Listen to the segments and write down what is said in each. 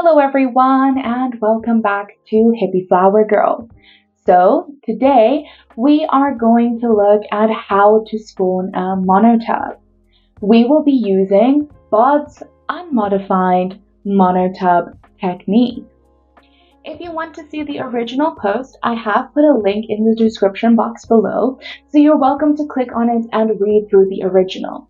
Hello everyone and welcome back to Hippie Flower Girl. So today we are going to look at how to spawn a monotub. We will be using Bods unmodified monotub technique. If you want to see the original post, I have put a link in the description box below, so you're welcome to click on it and read through the original.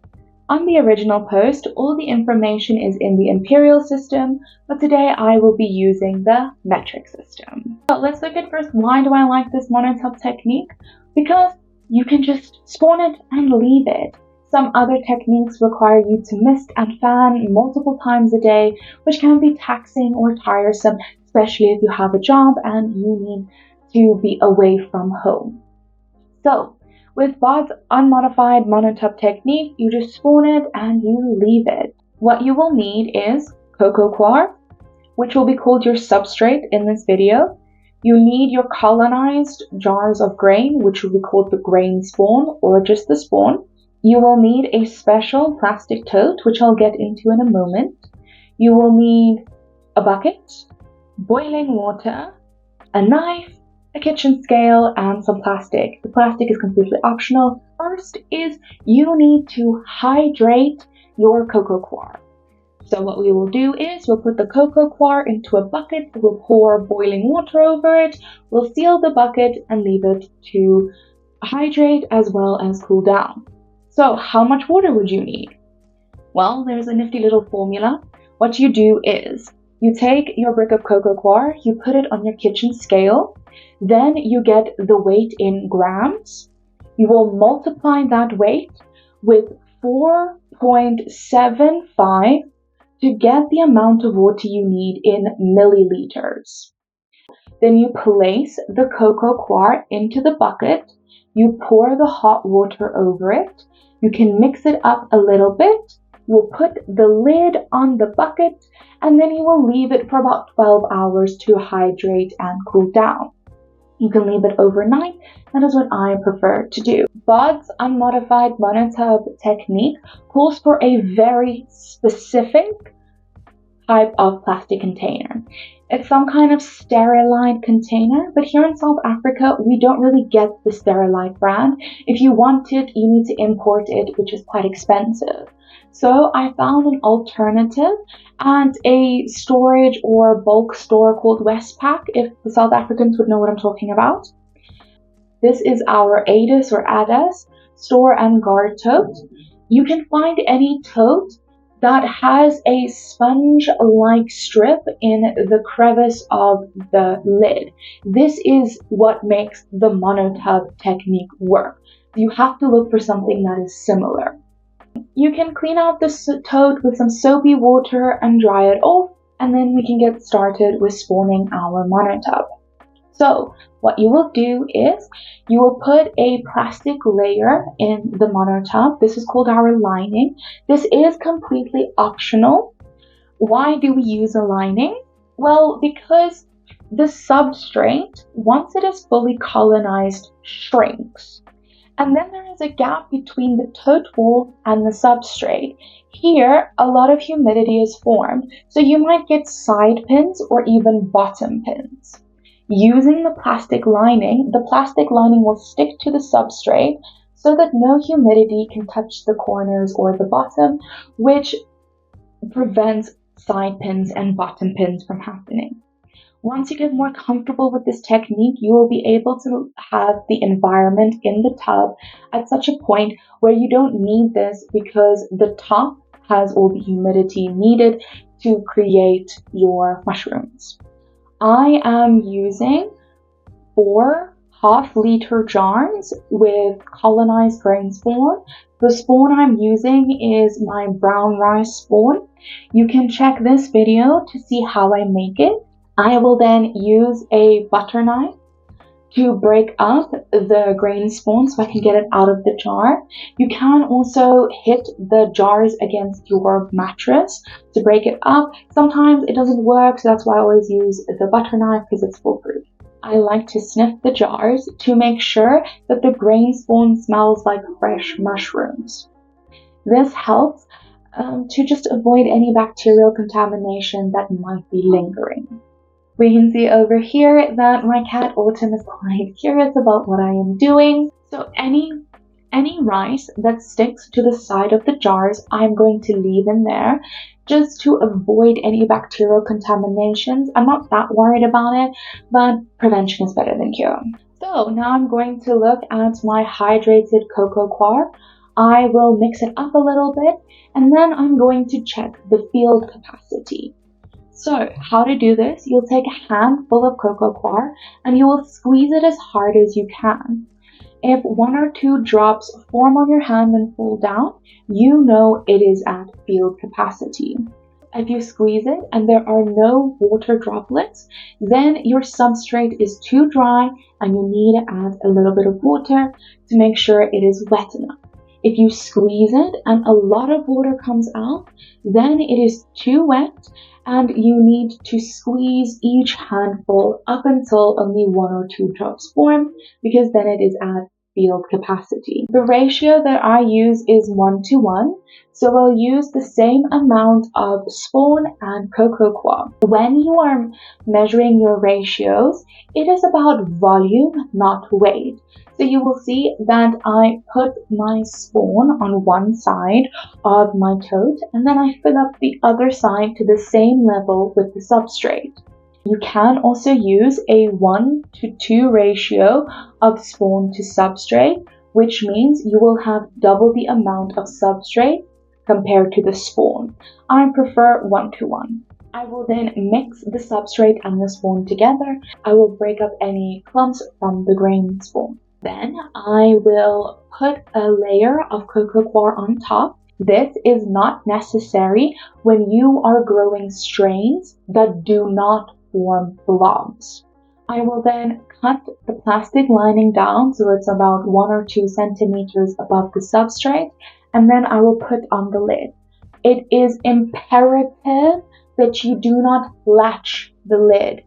On the original post, all the information is in the imperial system, but today I will be using the metric system. So let's look at first, why do I like this monotub technique? Because you can just spawn it and leave it. Some other techniques require you to mist and fan multiple times a day, which can be taxing or tiresome, especially if you have a job and you need to be away from home. So with Bods unmodified monotub technique, you just spawn it and you leave it. What you will need is Coco coir, which will be called your substrate in this video. You need your colonized jars of grain, which will be called the grain spawn or just the spawn. You will need a special plastic tote, which I'll get into in a moment. You will need a bucket, boiling water, a knife, a kitchen scale, and some plastic. The plastic is completely optional. First is you need to hydrate your coco coir. So what we will do is we'll put the coco coir into a bucket, we'll pour boiling water over it, we'll seal the bucket and leave it to hydrate as well as cool down. So how much water would you need? Well, there's a nifty little formula. What you do is you take your brick of coco coir, you put it on your kitchen scale, then you get the weight in grams. You will multiply that weight with 4.75 to get the amount of water you need in milliliters. Then you place the coco coir into the bucket, you pour the hot water over it, you can mix it up a little bit, you'll put the lid on the bucket, and then you will leave it for about 12 hours to hydrate and cool down. You can leave it overnight. That is what I prefer to do. Bods unmodified monotub technique calls for a very specific type of plastic container. It's some kind of sterilite container, but here in South Africa, we don't really get the sterilite brand. If you want it, you need to import it, which is quite expensive. So I found an alternative at a storage or bulk store called Westpac, if the South Africans would know what I'm talking about. This is our ADIS or ADAS store and guard tote. You can find any tote that has a sponge-like strip in the crevice of the lid. This is what makes the monotub technique work. You have to look for something that is similar. You can clean out the tote with some soapy water and dry it off, and then we can get started with spawning our monotub. So what you will do is you will put a plastic layer in the monotub. This is called our lining. This is completely optional. Why do we use a lining? Well, because the substrate, once it is fully colonized, shrinks. And then there is a gap between the tote wall and the substrate. Here, a lot of humidity is formed, so you might get side pins or even bottom pins. Using the plastic lining will stick to the substrate so that no humidity can touch the corners or the bottom, which prevents side pins and bottom pins from happening. Once you get more comfortable with this technique, you will be able to have the environment in the tub at such a point where you don't need this because the top has all the humidity needed to create your mushrooms. I am using 4 half-liter jars with colonized grain spawn. The spawn I'm using is my brown rice spawn. You can check this video to see how I make it. I will then use a butter knife to break up the grain spawn so I can get it out of the jar. You can also hit the jars against your mattress to break it up. Sometimes it doesn't work, so that's why I always use the butter knife because it's foolproof. I like to sniff the jars to make sure that the grain spawn smells like fresh mushrooms. This helps to just avoid any bacterial contamination that might be lingering. We can see over here that my cat Autumn is quite curious about what I am doing. So any rice that sticks to the side of the jars, I'm going to leave in there just to avoid any bacterial contaminations. I'm not that worried about it, but prevention is better than cure. So now I'm going to look at my hydrated cocoa coir. I will mix it up a little bit, and then I'm going to check the field capacity. So how to do this, you'll take a handful of cocoa coir and you will squeeze it as hard as you can. If 1 or 2 drops form on your hand and fall down, you know it is at field capacity. If you squeeze it and there are no water droplets, then your substrate is too dry and you need to add a little bit of water to make sure it is wet enough. If you squeeze it and a lot of water comes out, then it is too wet and you need to squeeze each handful up until only 1 or 2 drops form, because then it is at field capacity. The ratio that I use is 1:1, so I'll use the same amount of spawn and cocoa coir. When you are measuring your ratios, it is about volume, not weight. So you will see that I put my spawn on one side of my tote and then I fill up the other side to the same level with the substrate. You can also use a 1:2 ratio of spawn to substrate, which means you will have double the amount of substrate compared to the spawn. I prefer 1:1. I will then mix the substrate and the spawn together. I will break up any clumps from the grain spawn. Then I will put a layer of cocoa coir on top. This is not necessary when you are growing strains that do not form blobs. I will then cut the plastic lining down so it's about 1 or 2 centimeters above the substrate, and then I will put on the lid. It is imperative that you do not latch the lid.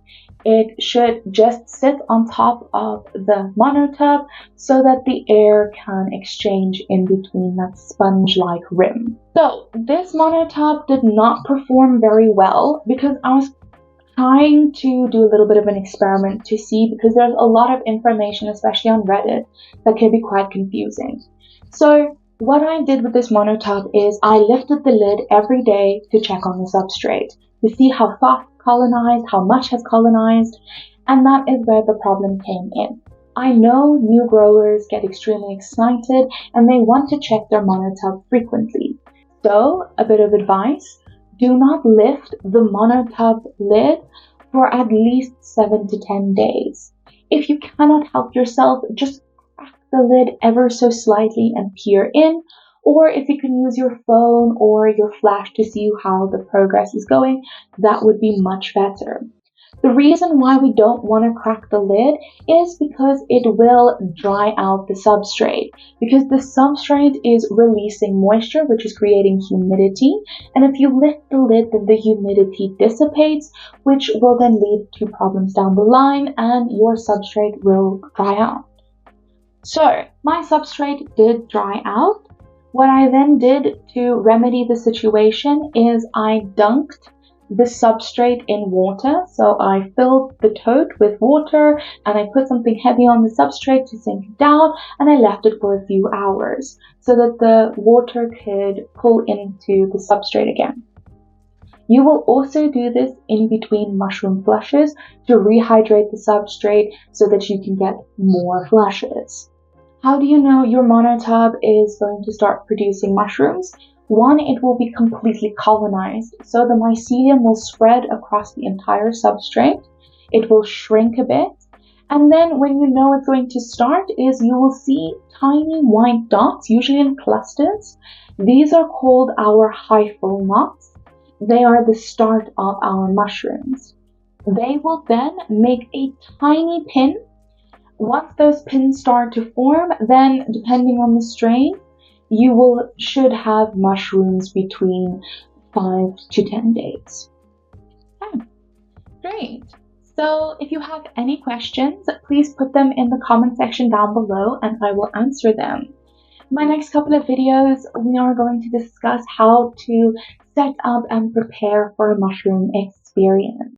It should just sit on top of the monotub so that the air can exchange in between that sponge-like rim. So this monotub did not perform very well because I was trying to do a little bit of an experiment to see, because there's a lot of information, especially on Reddit, that can be quite confusing. So what I did with this monotub is I lifted the lid every day to check on the substrate, to see how far colonized, how much has colonized, and that is where the problem came in. I know new growers get extremely excited and they want to check their monotub frequently. So, a bit of advice, do not lift the monotub lid for at least 7 to 10 days. If you cannot help yourself, just crack the lid ever so slightly and peer in, or if you can use your phone or your flash to see how the progress is going, that would be much better. The reason why we don't want to crack the lid is because it will dry out the substrate, because the substrate is releasing moisture, which is creating humidity, and if you lift the lid, then the humidity dissipates, which will then lead to problems down the line and your substrate will dry out. So my substrate did dry out. What I then did to remedy the situation is I dunked the substrate in water. So I filled the tote with water and I put something heavy on the substrate to sink it down, and I left it for a few hours so that the water could pull into the substrate again. You will also do this in between mushroom flushes to rehydrate the substrate so that you can get more flushes. How do you know your monotub is going to start producing mushrooms? One, it will be completely colonized, so the mycelium will spread across the entire substrate. It will shrink a bit, and then when you know it's going to start is you will see tiny white dots, usually in clusters. These are called our hyphal knots. They are the start of our mushrooms. They will then make a tiny pin. Once those pins start to form, then depending on the strain, you should have mushrooms between 5 to 10 days. Okay, great. So if you have any questions, please put them in the comment section down below and I will answer them. In my next couple of videos, we are going to discuss how to set up and prepare for a mushroom experience.